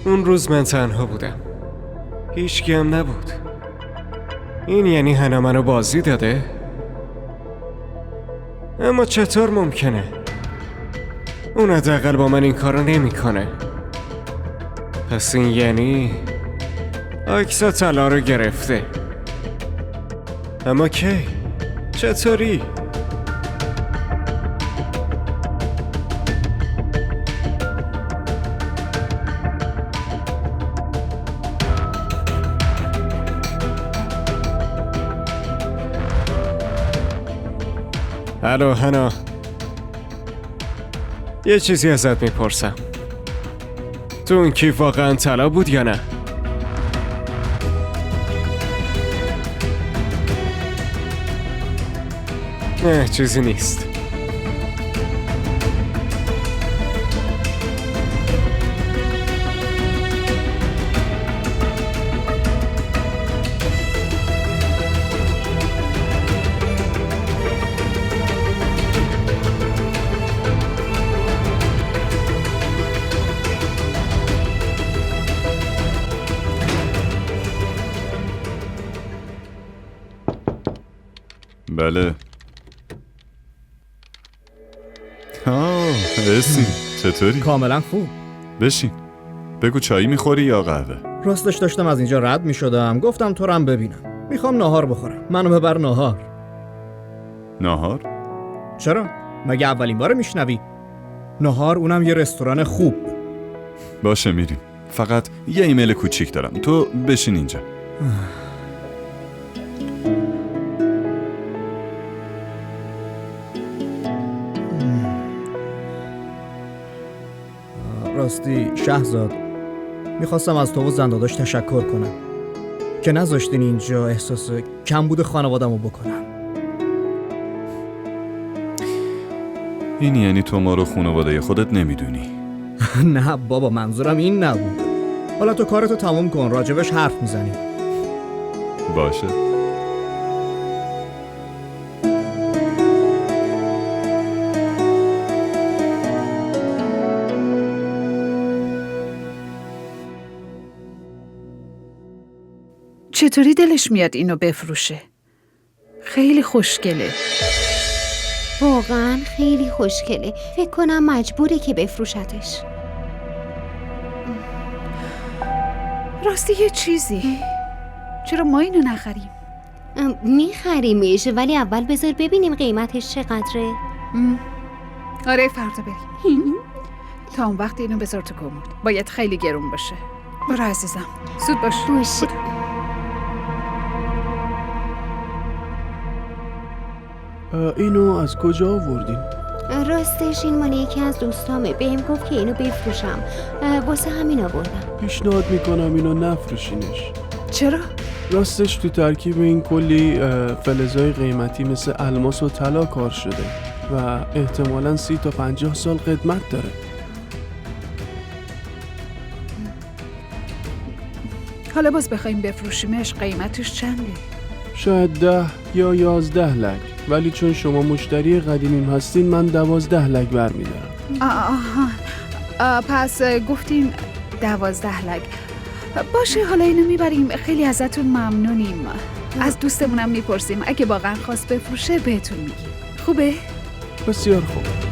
اون روز من تنها بودم، هیچکی هم نبود. این یعنی هنا منو بازی داده؟ اما چطور ممکنه؟ اون حداقل با من این کارو نمیکنه. پس این یعنی آکسا طلا رو گرفته. اما کی؟ چطوری؟ الو هنا، یه چیزی ازت میپرسم. تو اون کیف واقعا طلا بود یا نه؟ نه چیزی نیست. بله. اسمی چطوری؟ کاملا خوب. بشین. بگو چایی میخوری یا قهوه؟ راستش داشتم از اینجا رد میشدم، گفتم تو رو هم ببینم. میخوام ناهار بخورم. منو ببر ناهار. ناهار؟ چرا؟ مگه اولین بار میشنوی؟ ناهار، اونم یه رستوران خوب. باشه میریم. فقط یه ایمیل کوچیک دارم. تو بشین اینجا. راستی شهزاد، میخواستم از تو و زنداداش تشکر کنم که نذاشتین اینجا احساس کمبود خانوادمو بکنم. این یعنی تو ما رو خانواده خودت نمیدونی؟ نه بابا، منظورم این نبود. حالا تو کارتو تموم کن، راجبش حرف میزنیم. باشه. چطوری دلش میاد اینو بفروشه؟ خیلی خوشگله. واقعا خیلی خوشگله. فکر کنم مجبوره که بفروشتش. راستی یه چیزی، چرا ما اینو نخریم؟ میخریمش، ولی اول بذار ببینیم قیمتش چقدره. آره فردا بریم. تا اون وقت اینو بذار تو کمد. باید خیلی گرون باشه. برو عزیزم، زود باش. باشه. اینو از کجا آوردین؟ راستش این مال یکی از دوستامه. بهم گفت که اینو بفروشم، واسه همین آوردم. پیشنهاد میکنم اینو نفروشینش. چرا؟ راستش تو ترکیب این کلی فلزای قیمتی مثل الماس و طلا کار شده و احتمالاً 30 تا 50 سال قدمت داره. حالا باز بخوایم بفروشیمش قیمتش چنده؟ شاید 10 یا 11 لک، ولی چون شما مشتری قدیمیم هستین من 12 لک برمیدارم. پس گفتین 12 لک. باشه، حالا اینو میبریم. خیلی ازتون ممنونیم. از دوستمونم میپرسیم، اگه واقعا خواست بفروشه بهتون میگیم. خوبه؟ بسیار خوب.